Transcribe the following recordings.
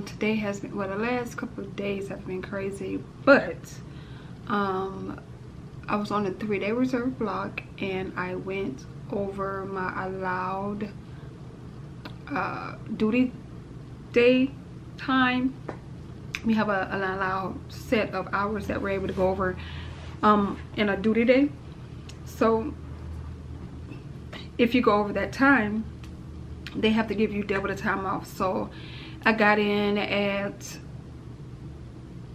Today has been, well, the last couple of days have been crazy, but I was on a 3-day reserve block and I went over my allowed duty day time. We have an allowed set of hours that we're able to go over in a duty day. So if you go over that time, they have to give you double the time off. So I got in at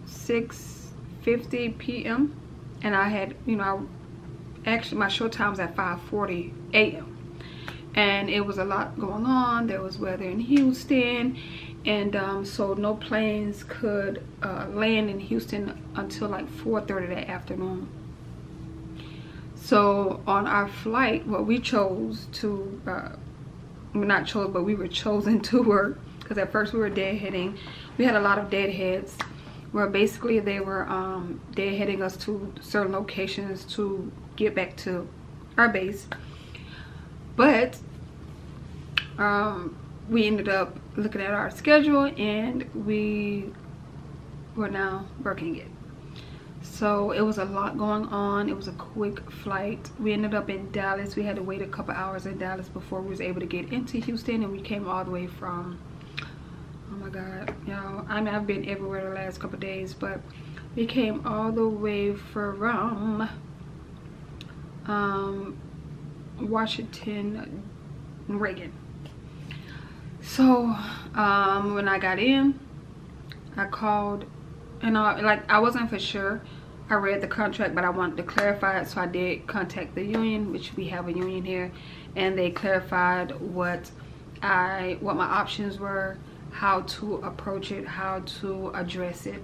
6:50 p.m. and I had, you know, actually my show time was at 5:40 a.m. and it was a lot going on. There was weather in Houston, and so no planes could land in Houston until like 4:30 that afternoon. So on our flight, well, we chose to not chose, but we were chosen to work, because at first we were deadheading. We had a lot of deadheads where basically they were deadheading us to certain locations to get back to our base. But we ended up looking at our schedule and we were now working it. So it was a lot going on. It was a quick flight. We ended up in Dallas. We had to wait a couple hours in Dallas before we was able to get into Houston, and we came all the way from, oh my god, y'all, I mean, I've been everywhere the last couple of days, but we came all the way from Washington, Reagan. So when I got in, I called, and I wasn't for sure. I read the contract, but I wanted to clarify it, so I did contact the union, which we have a union here, and they clarified what my options were, how to approach it, how to address it,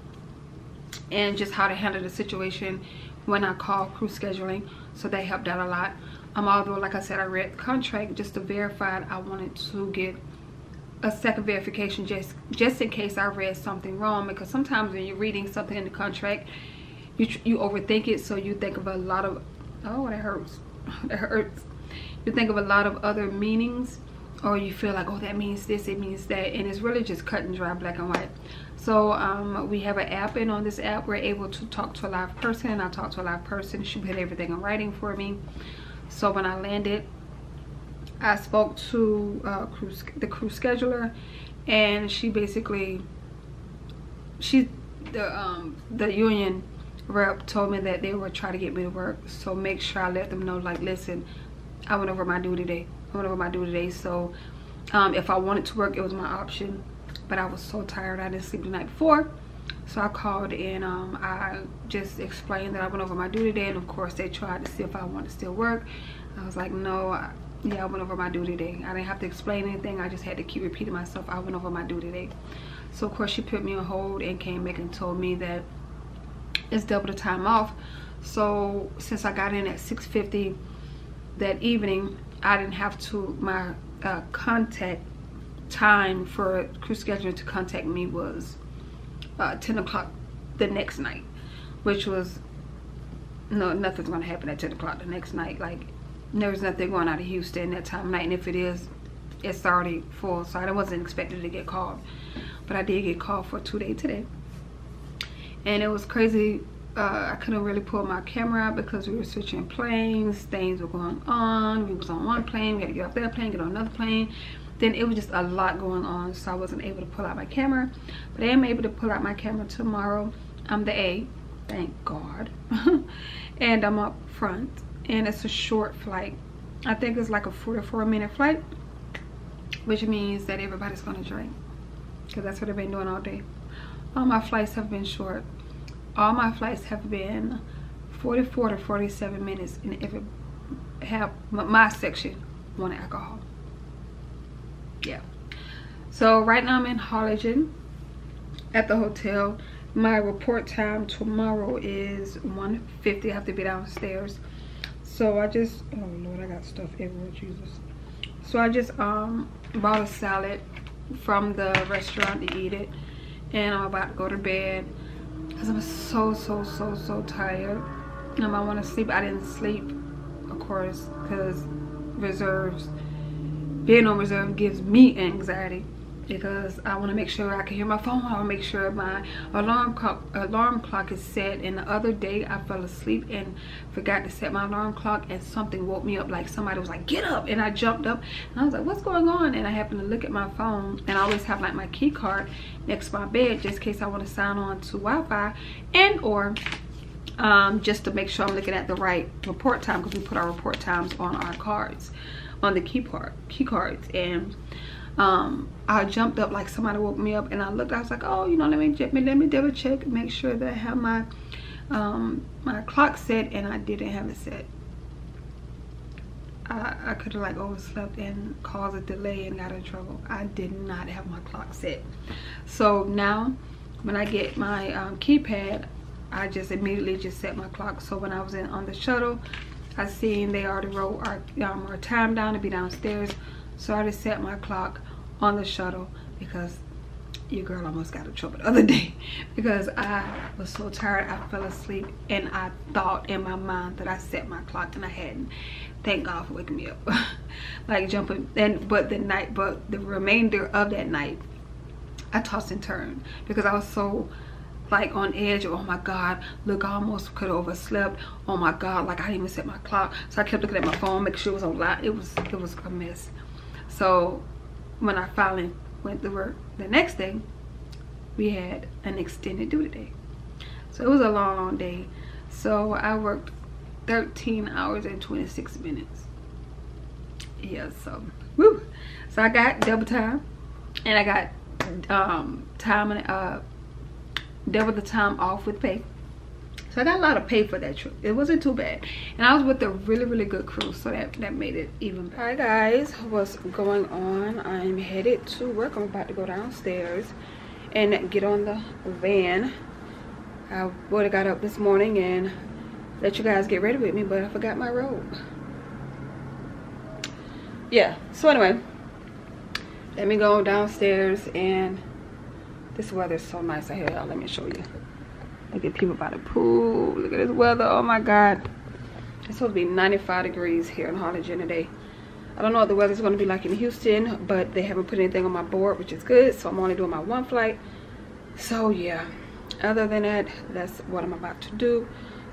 and just how to handle the situation when I call crew scheduling. So they helped out a lot. Although, like I said, I read the contract just to verify it. I wanted to get a second verification just in case I read something wrong, because sometimes when you're reading something in the contract, you overthink it, so you think of a lot of, oh, that hurts, that hurts. You think of a lot of other meanings, or you feel like, oh, that means this, it means that, and it's really just cut and dry, black and white. So we have an app, and on this app we're able to talk to a live person. I talked to a live person. She put everything in writing for me. So when I landed, I spoke to the crew scheduler, and she basically, the union rep told me that they were trying to get me to work. So make sure I let them know, like, listen, I went over my duty day. So if I wanted to work, it was my option, but I was so tired, I didn't sleep the night before. So I called, and I just explained that I went over my duty day, and of course they tried to see if I wanted to still work. I was like, no, yeah, I went over my duty day. I didn't have to explain anything. I just had to keep repeating myself, I went over my duty day. So of course she put me on hold and came back and told me that it's double the time off. So since I got in at 6:50 that evening, I didn't have to, my contact time for crew scheduler to contact me was 10 o'clock the next night, which was, no, nothing's gonna happen at 10 o'clock the next night. Like, there's nothing going out of Houston that time of night, and if it is, it's already full. So I wasn't expected to get called, but I did get called for 2 days today, and it was crazy. I couldn't really pull my camera out because we were switching planes. Things were going on. We was on one plane, we had to get off that plane, get on another plane. Then it was just a lot going on, so I wasn't able to pull out my camera. But I am able to pull out my camera tomorrow. I'm the A, thank God. And I'm up front, and it's a short flight. I think it's like a 44-minute flight, which means that everybody's gonna drink, because that's what I've been doing all day. All my flights have been short. All my flights have been 44 to 47 minutes, and if it have my section wanted alcohol. Yeah. So right now I'm in Harlingen at the hotel. My report time tomorrow is 1:50. I have to be downstairs. So I just, oh Lord, I got stuff everywhere, Jesus. So I just bought a salad from the restaurant to eat it, and I'm about to go to bed because I'm so tired. I want to sleep. I didn't sleep, of course, because reserves, being on reserve gives me anxiety. because I want to make sure I can hear my phone. I want to make sure my alarm clock is set. And the other day I fell asleep and forgot to set my alarm clock, and something woke me up. Like somebody was like, get up, and I jumped up and I was like, what's going on? And I happened to look at my phone, and I always have like my key card next to my bed just in case I want to sign on to Wi-Fi, and or just to make sure I'm looking at the right report time, because we put our report times on our cards, on the key cards. And I jumped up like somebody woke me up, and I looked, I was like, oh, you know, let me double check, make sure that I have my my clock set, and I didn't have it set. I could have like overslept and caused a delay and got in trouble. I did not have my clock set. So now when I get my keypad, I just immediately just set my clock. So when I was on the shuttle, I seen they already wrote our time down to be downstairs. So I just set my clock on the shuttle, because your girl almost got in trouble the other day because I was so tired. I fell asleep and I thought in my mind that I set my clock, and I hadn't. Thank God for waking me up. Like jumping. But the remainder of that night, I tossed and turned because I was so like on edge of, oh my God, look, I almost could have overslept. Oh my God, like I didn't even set my clock. So I kept looking at my phone, making sure it was on live. It was a mess. So when I finally went to work the next day, we had an extended duty day. So it was a long day. So I worked 13 hours and 26 minutes. Yeah, so woo. So I got double time, and I got time and double the time off with pay. So I got a lot of pay for that trip. It wasn't too bad, and I was with a really good crew, so that made it even better. All right guys, what's going on? I'm headed to work. I'm about to go downstairs and get on the van. I would have got up this morning and let you guys get ready with me, but I forgot my robe. Yeah, so anyway, let me go downstairs. And this weather is so nice out here, y'all. Let me show you. Look at people by the pool. Look at this weather. Oh my God, it's supposed to be 95 degrees here in Harlingen today. I don't know what the weather's going to be like in Houston, but they haven't put anything on my board, which is good. So I'm only doing my one flight. So yeah, other than that, that's what I'm about to do.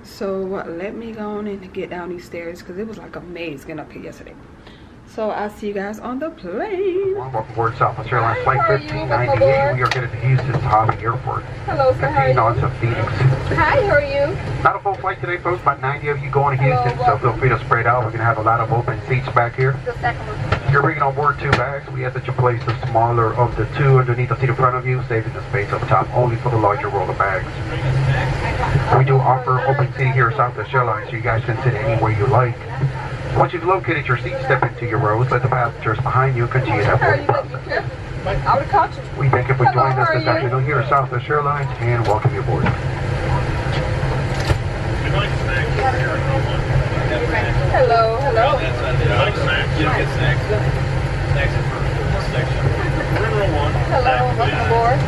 So let me go on and get down these stairs, because it was like a maze getting up here yesterday. So I'll see you guys on the plane. Welcome aboard Southwest Airlines Flight 1598. We are headed to Houston's Hobby Airport. Hello, sir. How are you? On to Phoenix. Hi, how are you? Not a full flight today, folks. About 90 of you going to Houston, so feel free to spread out. We're going to have a lot of open seats back here. The second one. You're bringing on board 2 bags. We ask that you place the smaller of the 2 underneath the seat in front of you, saving the space up top only for the larger roll of bags. We do offer open seating here at Southwest Airlines, so you guys can sit anywhere you like. Once you've located your seat, step into your rows. Let the passengers behind you continue that boarding process. I would have caught you. We thank you for joining us this afternoon here at Southwest Airlines and welcome you aboard. Hello, hello. Hello, welcome aboard.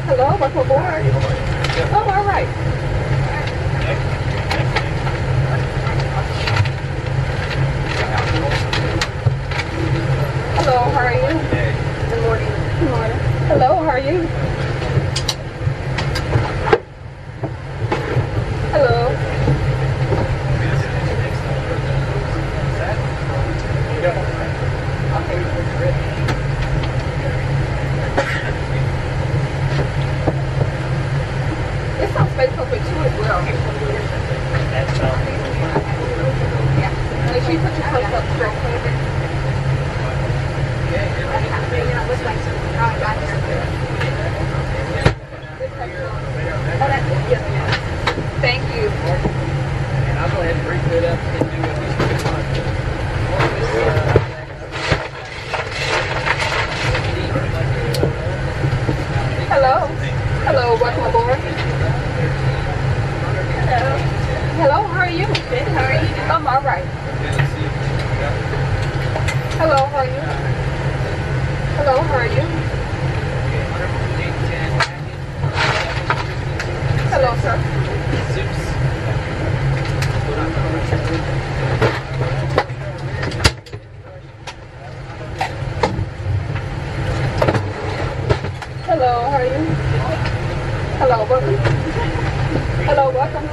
Hello, welcome aboard. Oh, all right. Hello, how are you? Good morning. Good morning. Hello, how are you? Hello. There's some space over too as well. Yeah. Make sure you put your clothes up straight. Thank you. And I'll go ahead and bring it up and do what Hello. Hello, welcome aboard. Hello. Hello, how are you? Good, how are you? I'm all right. Hello, how are you? Hello, how are you? Hello, sir. Hello, how are you? Hello, welcome. Hello, welcome.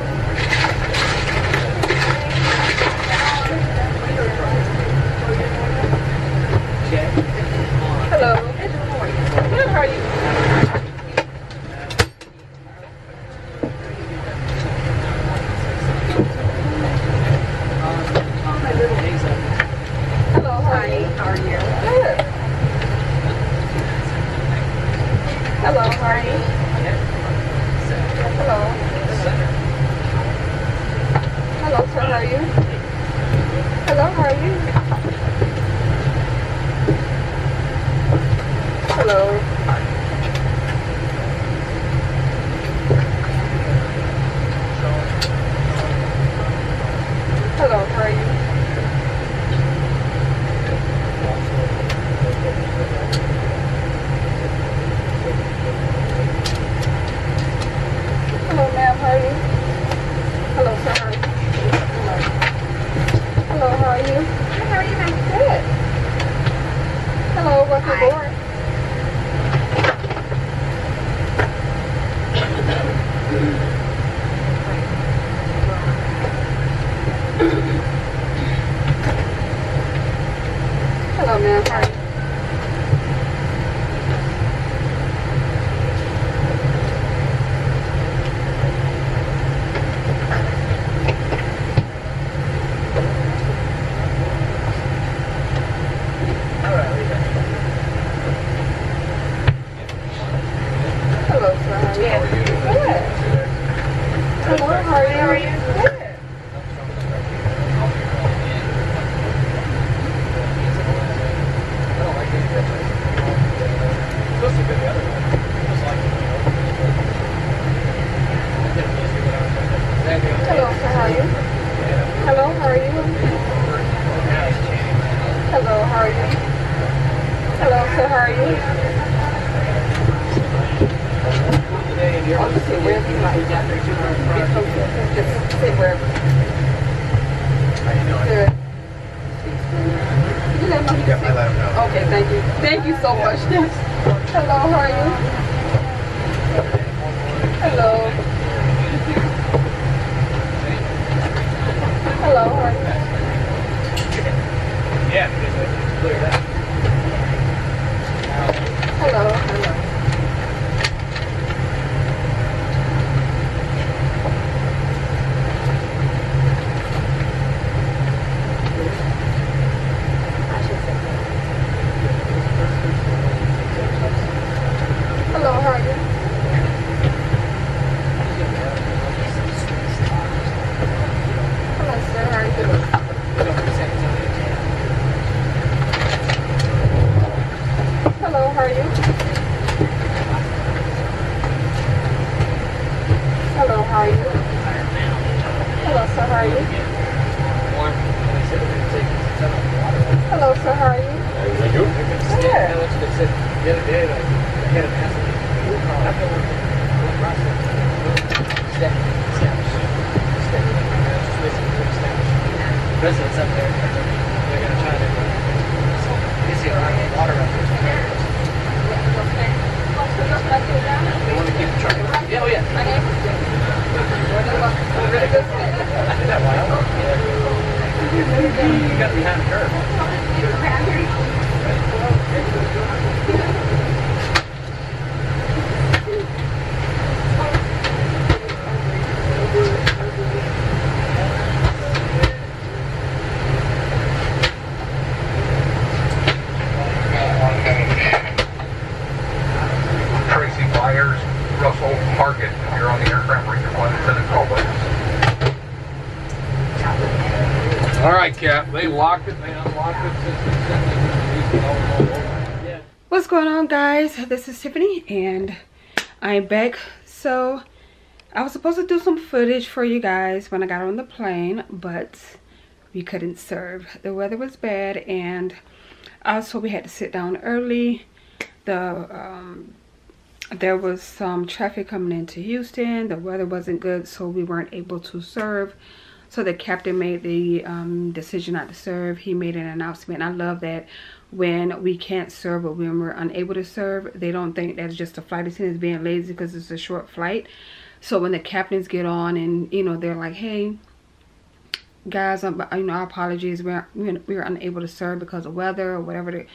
Hello. Good, how are you? Hello, how are you? How are you? Good. Hello, how are you? Hello. Hello, sir, how are you? Hello, how are you? Hello. Hello, how are you? Hello, ma'am, how are you? Hello, sir, how are you? Hello, how are you? How are you, ma'am? Good. Hello, welcome aboard. Hello, ma'am, how are you? Hello, sir, how are you? Good. Hello, how are you? How are you? Good. Hello, sir, how are you? Hello, how are you? Hello, how are you? Hello, sir, how are you? I'll just sit wherever you like. Just sit wherever. Good. You let me sit. Okay, thank you. Thank you so much. Hello, how are you? Hello. Hello, how are you? Yeah, because I just cleared that. Hello, hello. Hello, how are you? Hello, sir, how are you? Hello, how are you? Hello, how are you? Hello, sir, how are you? Hello, sir, how are you? Good. The other day, like, I had an acid. Residents up there, they're going to try to see a lot of water up there. They want to keep the truck. Yeah, oh yeah. Is that wild? Yeah. You got behind the curve. Tracy Byers, Russell Hargett. If you're on the aircraft, bring your flight attendant call, please. All right, Cap. They locked it. They unlocked it. What's going on, guys? This is Tiffany and I'm back. So I was supposed to do some footage for you guys when I got on the plane, but we couldn't serve. The weather was bad, and also we had to sit down early. There was some traffic coming into Houston. The weather wasn't good, so we weren't able to serve. So the captain made the decision not to serve. He made an announcement. I love that when we can't serve or when we're unable to serve, they don't think that's just a flight attendant being lazy because it's a short flight. So when the captains get on and, you know, they're like, hey, guys, you know, our apologies, we're unable to serve because of weather or whatever, the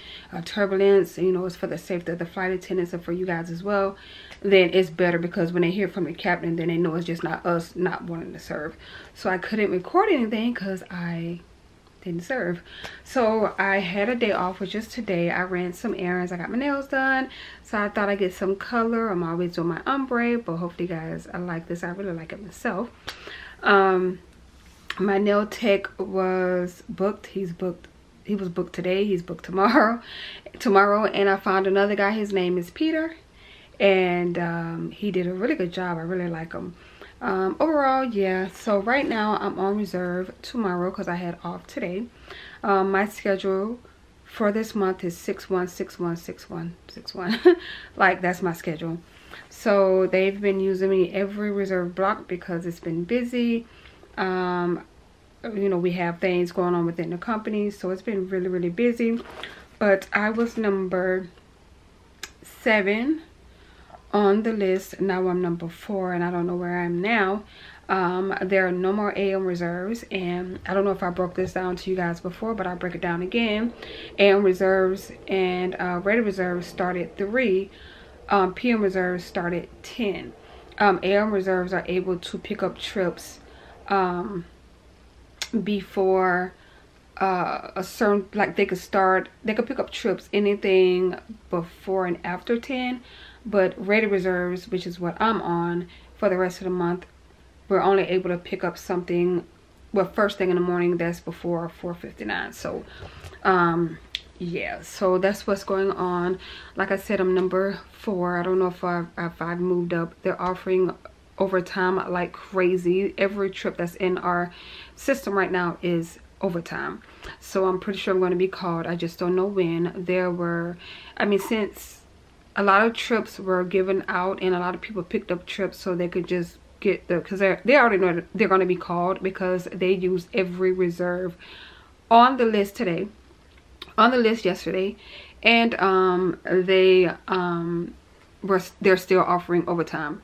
turbulence, you know, it's for the safety of the flight attendants and for you guys as well, then it's better, because when they hear from the captain, then they know it's just not us not wanting to serve. So I couldn't record anything because I didn't serve. So I had a day off, which is today. I ran some errands, I got my nails done, so I thought I'd get some color. I'm always doing my ombre, but hopefully you guys, I like this. I really like it myself. My nail tech was booked. He was booked today. He's booked tomorrow. And I found another guy. His name is Peter, and he did a really good job. I really like him. Overall, yeah. So right now I'm on reserve tomorrow because I had off today. My schedule for this month is 6-1-6-1-6-1-6-1. Like, that's my schedule. So they've been using me every reserve block because it's been busy. You know, we have things going on within the company, so it's been really, really busy. But I was number 7 on the list. Now I'm number 4, and I don't know where I am now. There are no more AM reserves, and I don't know if I broke this down to you guys before, but I'll break it down again. AM reserves and regular reserves start at 3. PM reserves start at 10. AM reserves are able to pick up trips before a certain, like, they could pick up trips anything before and after 10, but regular reserves, which is what I'm on for the rest of the month, we're only able to pick up something, well, first thing in the morning, that's before 4:59. So yeah, so that's what's going on. Like I said, I'm number 4. I don't know if I've moved up. They're offering overtime like crazy. Every trip that's in our system right now is overtime, so I'm pretty sure I'm going to be called. I just don't know when. There were, I mean, since a lot of trips were given out and a lot of people picked up trips so they could just get the, because they already know they're going to be called because they used every reserve on the list today, on the list yesterday, and they're still offering overtime.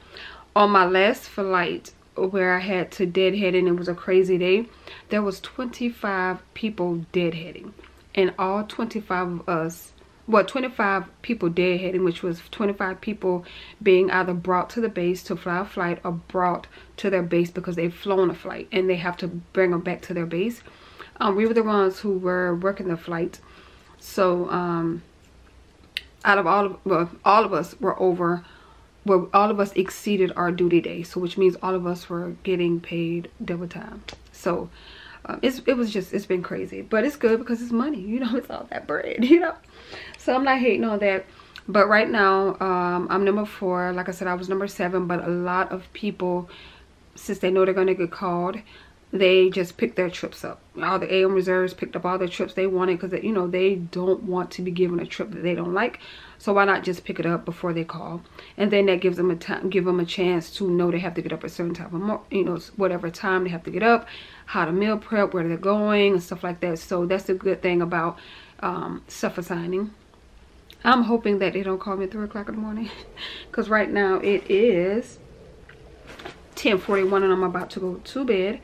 On my last flight, where I had to deadhead and it was a crazy day, there was 25 people deadheading, and all 25 of us, well, 25 people deadheading, which was 25 people being either brought to the base to fly a flight or brought to their base because they've flown a flight and they have to bring them back to their base. We were the ones who were working the flight, so out of all of us were over. Well, all of us exceeded our duty day, so which means all of us were getting paid double time. So it's been crazy, but it's good because it's money, you know. It's all that bread, you know. So I'm not hating on that. But right now I'm number 4. Like I said, I was number 7, but a lot of people, since they know they're gonna get called, they just picked their trips up. All the AM reserves picked up all the trips they wanted because, you know, they don't want to be given a trip that they don't like. So why not just pick it up before they call? And then that gives them a chance to know they have to get up a certain time of, you know, whatever time they have to get up, how to meal prep, where they're going, and stuff like that. So that's the good thing about self-assigning. I'm hoping that they don't call me at 3 o'clock in the morning because right now it is 10:41 and I'm about to go to bed.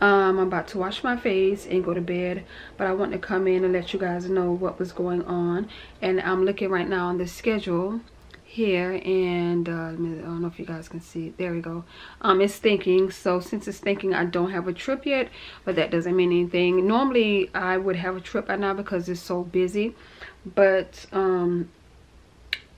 I'm about to wash my face and go to bed, but I want to come in and let you guys know what was going on. And I'm looking right now on the schedule here, and I don't know if you guys can see it. There we go. It's thinking. So since it's thinking, I don't have a trip yet, but that doesn't mean anything. Normally I would have a trip by now because it's so busy, but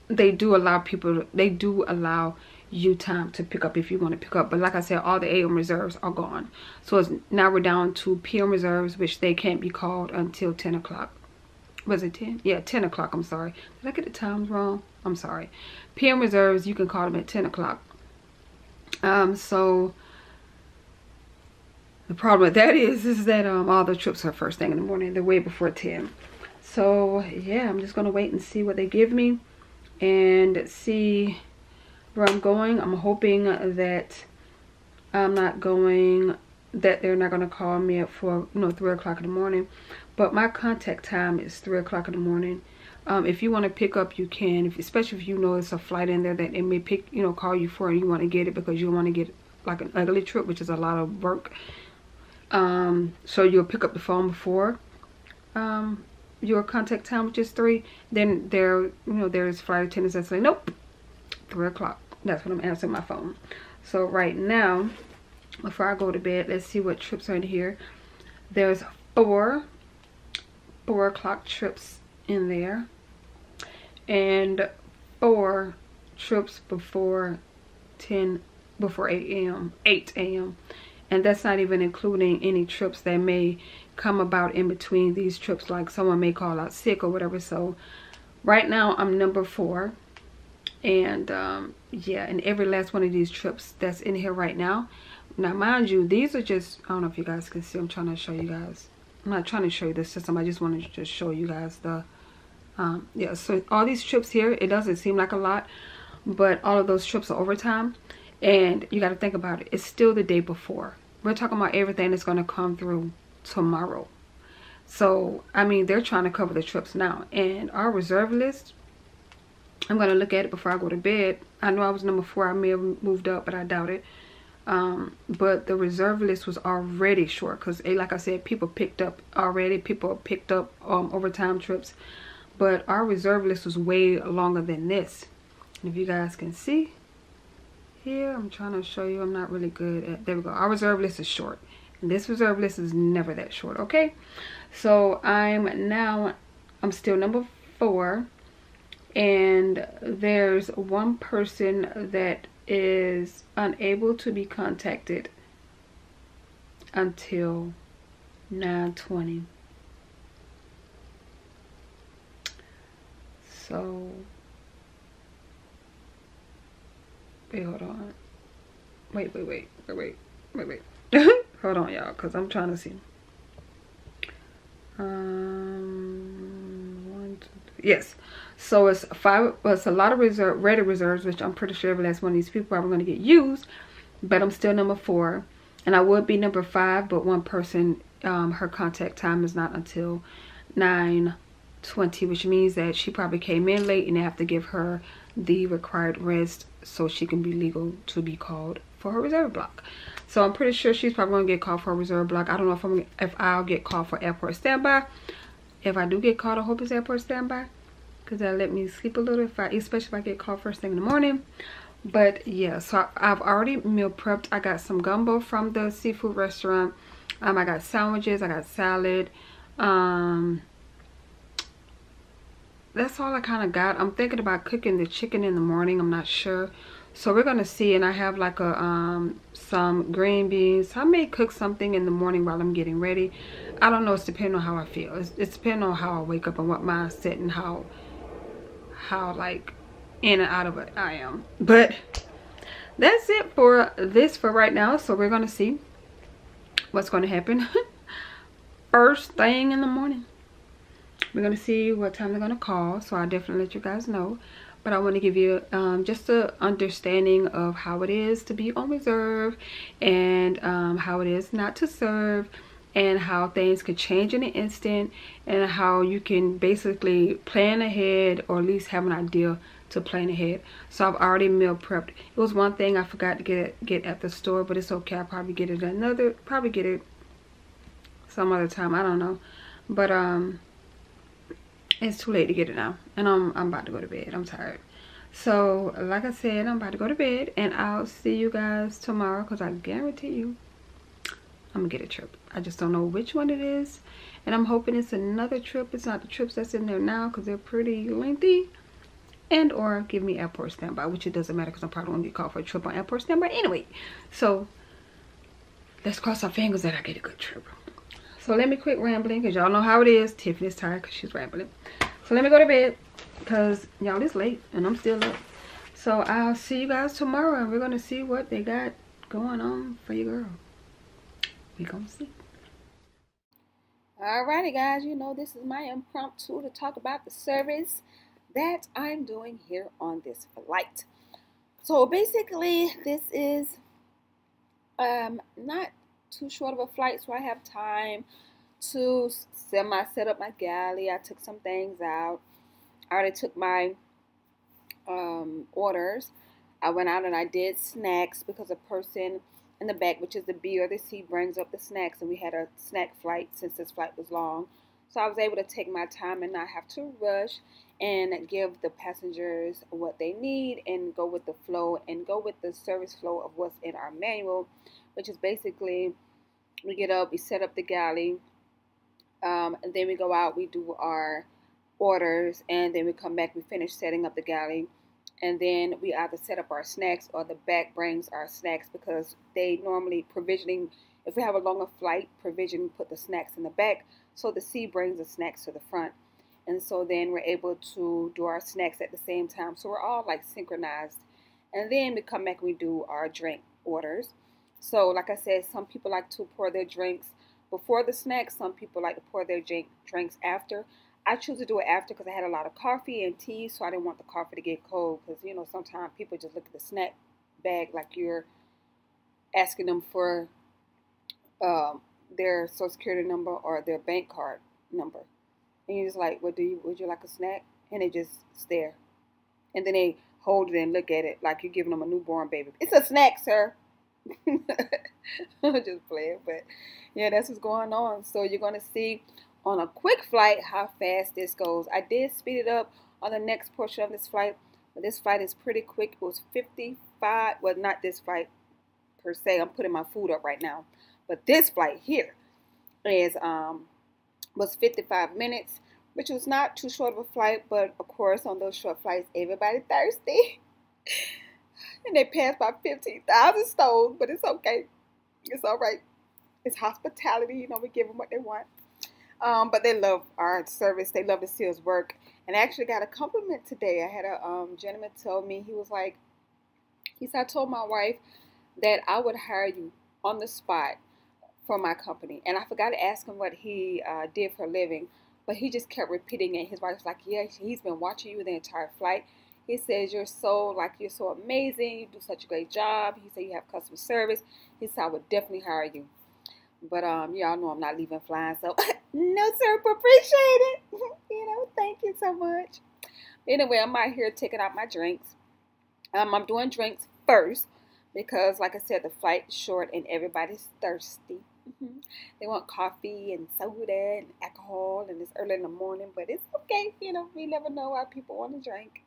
they do allow you time to pick up if you want to pick up. But like I said, all the AM reserves are gone, so now we're down to PM reserves, which they can't be called until 10 o'clock. Was it 10? Yeah, 10 o'clock. I'm sorry, did I get the times wrong? I'm sorry. PM reserves, you can call them at 10 o'clock. So the problem with that is that all the trips are first thing in the morning. They're way before 10. So yeah, I'm just gonna wait and see what they give me and see where I'm going. I'm hoping that I'm not going that they're not going to call me at 3 o'clock in the morning. But my contact time is 3 o'clock in the morning. If you want to pick up, you can, especially if you know it's a flight in there that it may call you for, and you want to get it because you want to get like an ugly trip, which is a lot of work. So you'll pick up the phone before your contact time, which is 3. Then there's flight attendants that say, nope, 3 o'clock. That's when I'm answering my phone. So right now, before I go to bed, let's see what trips are in here. There's 4 o'clock trips in there, and 4 trips before 8 a.m. And that's not even including any trips that may come about in between these trips, like someone may call out sick or whatever. So right now I'm number 4, and yeah, and every last one of these trips that's in here right now. Now mind you, these are just, I don't know if you guys can see, I'm trying to show you guys. I'm not trying to show you the system, I just wanted to just show you guys the yeah, so all these trips here, it doesn't seem like a lot, but all of those trips are overtime. And you got to think about it, it's still the day before. We're talking about everything that's going to come through tomorrow. So I mean, they're trying to cover the trips now. And our reserve list, I'm going to look at it before I go to bed. I know I was number 4, I may have moved up, but I doubt it. But the reserve list was already short because, like I said, people picked up overtime trips. But our reserve list was way longer than this. And if you guys can see here, I'm trying to show you, I'm not really good at, there we go. Our reserve list is short, and this reserve list is never that short. Okay, so I'm still number 4, and there's one person that is unable to be contacted until 9:20. So wait, hold on. Wait. Hold on, y'all, because I'm trying to see. 1, 2, 3. Yes. So it's 5. Well, it's a lot of ready reserves, which I'm pretty sure every last one of these people are going to get used. But I'm still number 4, and I would be number 5. But one person, her contact time is not until 9:20, which means that she probably came in late, and they have to give her the required rest so she can be legal to be called for her reserve block. So I'm pretty sure she's probably going to get called for a reserve block. I don't know if I'll get called for airport standby. If I do get called, I hope it's airport standby, because that'll let me sleep a little, especially if I get called first thing in the morning. But yeah, so I've already meal prepped. I got some gumbo from the seafood restaurant. I got sandwiches, I got salad. That's all I kind of got. I'm thinking about cooking the chicken in the morning. I'm not sure. So we're going to see. And I have like some green beans. I may cook something in the morning while I'm getting ready. I don't know. It's depending on how I feel. It's depending on how I wake up and what mindset and how like in and out of it I am. But that's it for this for right now. So we're going to see what's going to happen first thing in the morning. We're going to see what time they're going to call, so I'll definitely let you guys know. But I want to give you just an understanding of how it is to be on reserve, and how it is not to serve, and how things could change in an instant, and how you can basically plan ahead, or at least have an idea to plan ahead. So I've already meal prepped. It was one thing I forgot to get at the store, but it's okay. I'll probably get it some other time. I don't know. But it's too late to get it now, and I'm about to go to bed. I'm tired. So like I said, I'm about to go to bed, and I'll see you guys tomorrow, because I guarantee you I'm gonna get a trip. I just don't know which one it is, and I'm hoping it's another trip. It's not the trips that's in there now, because they're pretty lengthy, and or give me airport standby, which it doesn't matter, because I'm probably gonna get called for a trip on airport standby anyway. So let's cross our fingers that I get a good trip. So let me quit rambling, because y'all know how it is. Tiffany's tired because she's rambling. So let me go to bed, because y'all, it's late and I'm still up. So I'll see you guys tomorrow, and we're going to see what they got going on for your girl. We gonna see. Alrighty guys, you know this is my impromptu to talk about the service that I'm doing here on this flight. So basically this is not too short of a flight, so I have time to set up my galley. I took some things out. I already took my orders. I went out and I did snacks because a person in the back, which is the B or the C, brings up the snacks, and we had a snack flight since this flight was long. So I was able to take my time and not have to rush and give the passengers what they need and go with the flow and go with the service flow of what's in our manual, which is basically we get up, we set up the galley, and then we go out, we do our orders, and then we come back, we finish setting up the galley, and then we either set up our snacks or the back brings our snacks, because they normally provisioning, if we have a longer flight, provision put the snacks in the back, so the C brings the snacks to the front. And so then we're able to do our snacks at the same time. So we're all like synchronized. And then we come back and we do our drink orders. So like I said, some people like to pour their drinks before the snacks. Some people like to pour their drinks after. I choose to do it after because I had a lot of coffee and tea, so I didn't want the coffee to get cold, because, you know, sometimes people just look at the snack bag like you're asking them for their social security number or their bank card number. And you're just like, would you like a snack? And they just stare. And then they hold it and look at it like you're giving them a newborn baby. It's a snack, sir. I'm just playing, but yeah, that's what's going on. So you're going to see on a quick flight how fast this goes. I did speed it up on the next portion of this flight, but this flight is pretty quick. It was 55, well, not this flight per se. I'm putting my food up right now, but this flight here is was 55 minutes, which was not too short of a flight, but of course on those short flights everybody thirsty. And they passed by 15,000 stoves, but it's okay. It's all right. It's hospitality, you know, we give them what they want. But they love our service. They love to see us work. And I actually got a compliment today. I had a gentleman tell me, he was like, he said, I told my wife that I would hire you on the spot for my company. And I forgot to ask him what he did for a living, but he just kept repeating it. His wife's like, yeah, he's been watching you the entire flight. He says, you're so amazing. You do such a great job. He said, you have customer service. He said, I would definitely hire you. But y'all know I'm not leaving flying, so no, sir, appreciate it. You know, thank you so much. Anyway, I'm out here taking out my drinks. I'm doing drinks first because, like I said, the flight is short and everybody's thirsty. They want coffee and soda and alcohol, and it's early in the morning, but it's okay. You know, we never know why people want to drink.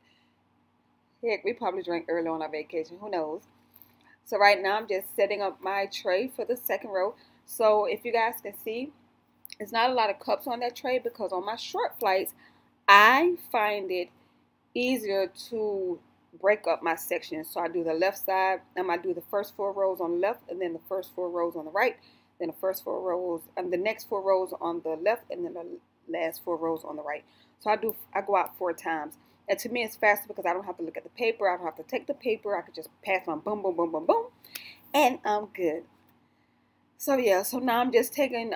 Heck, we probably drank early on our vacation. Who knows? So right now, I'm just setting up my tray for the second row. So if you guys can see, there's not a lot of cups on that tray because on my short flights, I find it easier to break up my sections. So I do the left side, and I do the first 4 rows on the left, and then the first 4 rows on the right, then the first 4 rows, and the next 4 rows on the left, and then the last 4 rows on the right. So I go out 4 times. And to me, it's faster because I don't have to look at the paper. I don't have to take the paper. I could just pass on, boom, boom, boom, boom, boom, and I'm good. So yeah, so now I'm just taking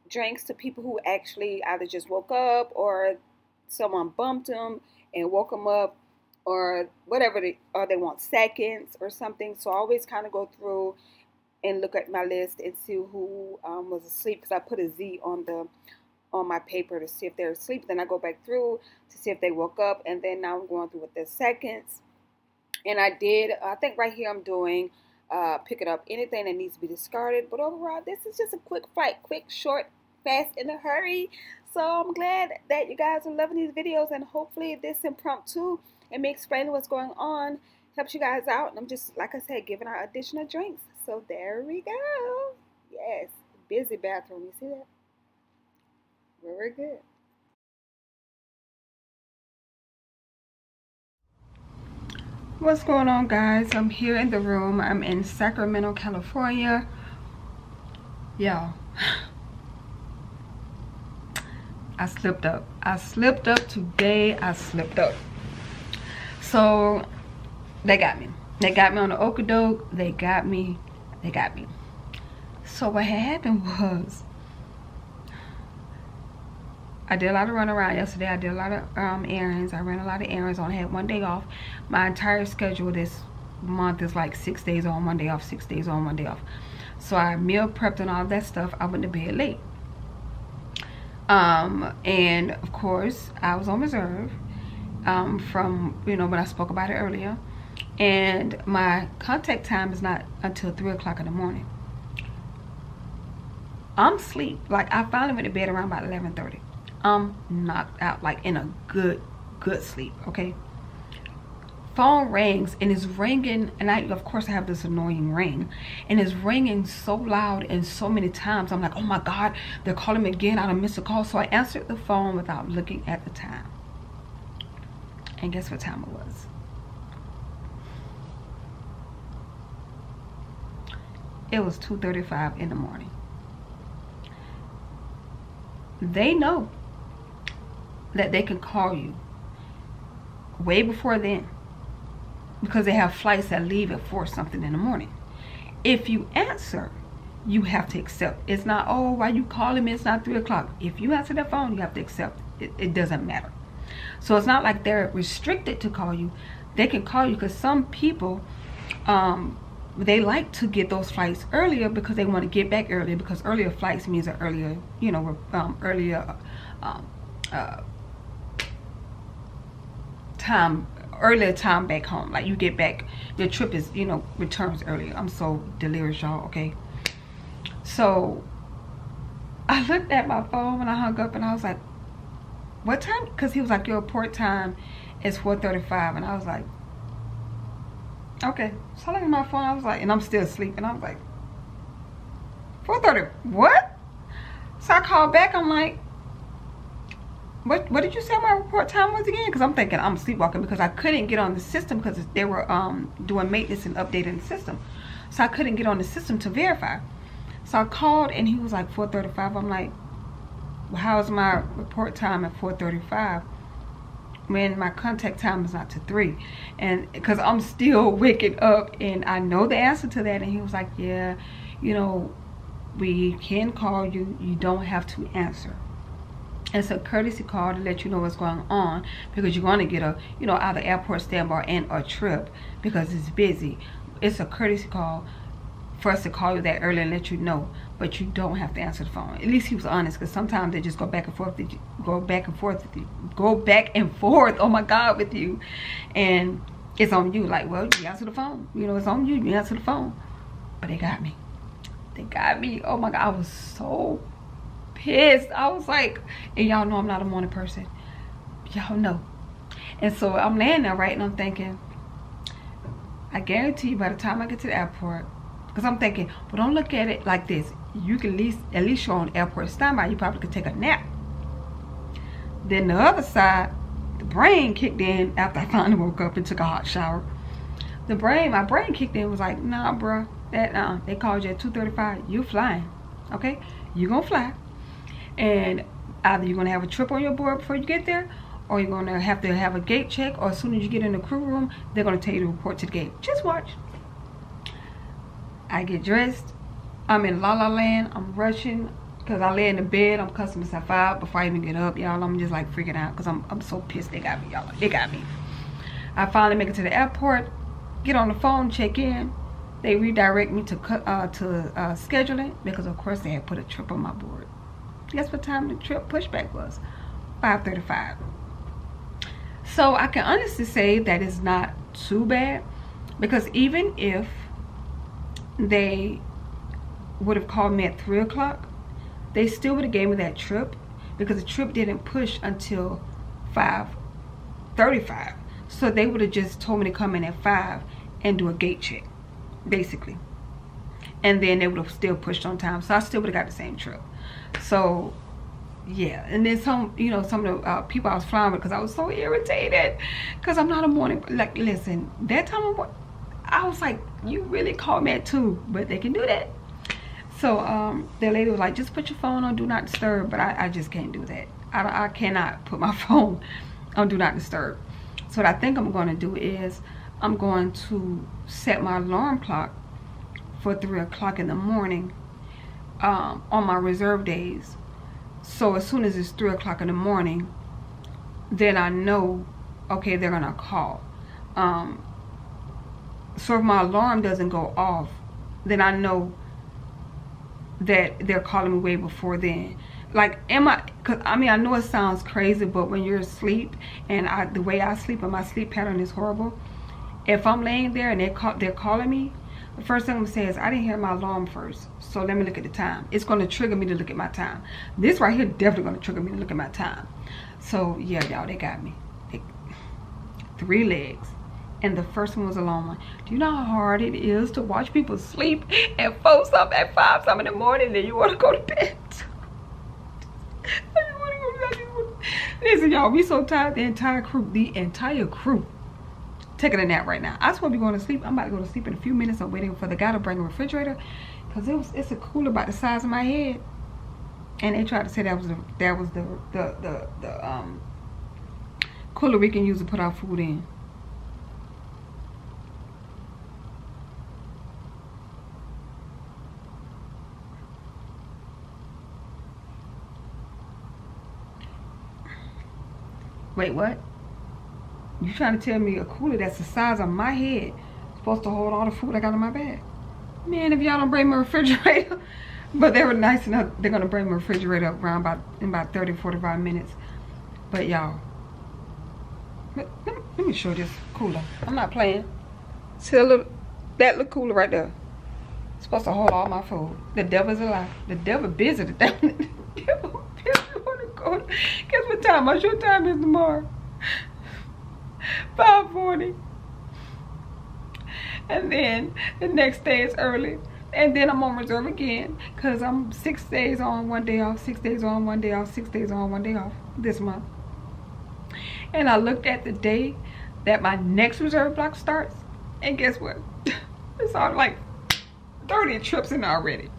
drinks to people who actually either just woke up or someone bumped them and woke them up, or whatever, or they want seconds or something. So I always kind of go through and look at my list and see who was asleep, because I put a Z on my paper to see if they're asleep. Then I go back through to see if they woke up, and then now I'm going through with their seconds. And I think right here I'm doing pick it up, anything that needs to be discarded. But overall, this is just a quick flight, quick, short, fast, in a hurry. So I'm glad that you guys are loving these videos, and hopefully this impromptu and me explaining what's going on helps you guys out. And I'm just, like I said, giving out additional drinks. So there we go. Yes, busy bathroom. You see that? Very good. What's going on, guys? I'm here in the room. I'm in Sacramento, California. Y'all, I slipped up. I slipped up today. I slipped up. So they got me. They got me on the okadoke. They got me. They got me. So what had happened was, I did a lot of running around yesterday. I did a lot of errands. I ran a lot of errands. I only had 1 day off. My entire schedule this month is like 6 days on, 1 day off, 6 days on, 1 day off. So I meal prepped and all that stuff. I went to bed late. And of course I was on reserve from, you know, when I spoke about it earlier. And my contact time is not until 3 o'clock in the morning. I'm asleep. Like, I finally went to bed around about 11:30. I'm knocked out, like in a good sleep, okay? Phone rings and it's ringing, and of course I have this annoying ring, and it's ringing so loud and so many times. I'm like, oh my God, they're calling me again. I done missed a call. So I answered the phone without looking at the time. And guess what time it was? It was 2:35 in the morning. They know that they can call you way before then, because they have flights that leave at 4 something in the morning. If you answer, you have to accept. It's not, oh, why you calling me? It's not 3 o'clock. If you answer the phone, you have to accept. It doesn't matter. So it's not like they're restricted to call you. They can call you, because some people, they like to get those flights earlier because they want to get back earlier, because earlier flights means an earlier, you know, earlier time back home. Like, you get back, your trip is, you know, returns earlier. I'm so delirious, y'all, okay? So I looked at my phone when I hung up, and I was like, what time? Because he was like, your report time is 4:35, and I was like, okay. So I looked at my phone, I was like, and I'm still asleep, and I was like, 4:30, what? So I called back, I'm like, what did you say my report time was again? Because I'm thinking I'm sleepwalking, because I couldn't get on the system, because they were doing maintenance and updating the system. So I couldn't get on the system to verify. So I called, and he was like, 4:35. I'm like, well, how's my report time at 4:35 when my contact time is not to 3? And because I'm still waking up, and I know the answer to that. And he was like, yeah, you know, we can call you, you don't have to answer. It's a courtesy call to let you know what's going on, because you're going to get a, you know, either airport standby and a trip, because it's busy. It's a courtesy call for us to call you that early and let you know, but you don't have to answer the phone. At least he was honest, because sometimes they just go back and forth, go back and forth, oh my God, with you, and it's on you. Like, well, you answer the phone, you know, it's on you, you answer the phone. But they got me. They got me. Oh my God, I was so pissed. I was like, and y'all know I'm not a morning person, y'all know. And so I'm laying there, right, and I'm thinking, I guarantee you by the time I get to the airport, because I'm thinking, well, don't look at it like this. You can at least you're on airport standby. You probably could take a nap. Then the other side, the brain kicked in after I finally woke up and took a hot shower. My brain kicked in, was like, nah, bro, they called you at 2:35. You flying, okay? You gonna fly, and either you're gonna have a trip on your board before you get there, or you're gonna have to have a gate check, or as soon as you get in the crew room, they're gonna tell you to report to the gate. Just watch. I get dressed, I'm in La La Land, I'm rushing, because I lay in the bed, I'm cussing myself out before I even get up, y'all. I'm just like freaking out, because I'm so pissed. They got me, y'all. They got me. I finally make it to the airport, get on the phone, check in. They redirect me to scheduling, because of course they had put a trip on my board. Guess what time the trip pushback was? 5:35. So I can honestly say that it's not too bad, because even if they would have called me at 3 o'clock, they still would have gave me that trip, because the trip didn't push until 5:35. So they would have just told me to come in at 5 and do a gate check, basically, and then they would have still pushed on time, so I still would have got the same trip. So yeah. And then some of the people I was flying with, because I was so irritated, because I'm not a morning, like, listen, that time of morning, I was like, you really called me at 2, but they can do that. So the lady was like, just put your phone on do not disturb, but I just can't do that. I cannot put my phone on do not disturb. So what I think I'm going to do is I'm going to set my alarm clock for 3 o'clock in the morning on my reserve days. So as soon as it's 3 o'clock in the morning, then I know, okay, they're gonna call. So if my alarm doesn't go off, then I know that they're calling me way before then. Like, cause I mean, I know it sounds crazy, but when you're asleep, and the way I sleep and my sleep pattern is horrible. If I'm laying there and they're calling me, the first thing I'm gonna say is, I didn't hear my alarm first, so let me look at the time. It's gonna trigger me to look at my time. This right here definitely gonna trigger me to look at my time. So yeah, y'all, they got me. 3 legs. And the first one was a long one. Do you know how hard it is to watch people sleep at 4 something, at 5 something in the morning, and you want to go to bed? Listen, y'all, we so tired. The entire crew taking a nap right now. I just want to be going to sleep. I'm about to go to sleep in a few minutes. I'm waiting for the guy to bring a refrigerator, because it's a cooler about the size of my head. And they tried to say that was the cooler we can use to put our food in. Wait, what? You trying to tell me a cooler that's the size of my head is supposed to hold all the food I got in my bag? Man, if y'all don't bring my refrigerator. But they were nice enough. They're going to bring my refrigerator up around in about 30-45 minutes. But y'all, let me show you this cooler. I'm not playing. See that little cooler right there? It's supposed to hold all my food. The devil's alive. The devil busy. The devil busy. Guess what time? My show time is tomorrow. 5:40. And then the next day is early. And then I'm on reserve again, because I'm 6 days on, 1 day off, 6 days on, 1 day off, 6 days on, 1 day off this month. And I looked at the day that my next reserve block starts, and guess what? It's all like 30 trips in already.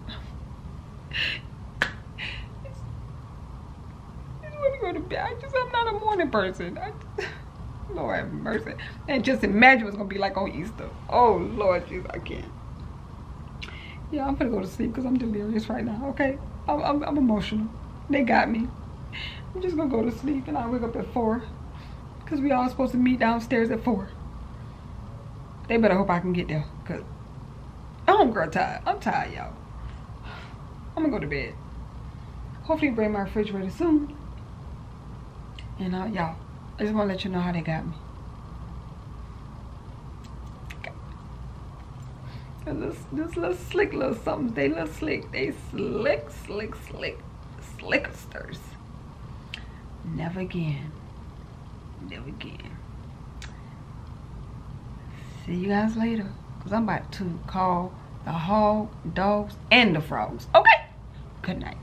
Go to bed. I'm not a morning person. Lord have mercy. And just imagine what's gonna be like on Easter. Oh Lord Jesus, I can't. Yeah, I'm gonna go to sleep because I'm delirious right now. Okay, I'm emotional. They got me. I'm just gonna go to sleep, and I'll wake up at 4, because we all supposed to meet downstairs at 4. They better hope I can get there, because I'm girl tired. I'm tired, y'all. I'm gonna go to bed. Hopefully bring my refrigerator soon. And y'all, I just want to let you know how they got me. This little slick little something. They little slick. They slicksters. Never again. Never again. See you guys later. Because I'm about to call the hog, dogs, and the frogs. Okay? Good night.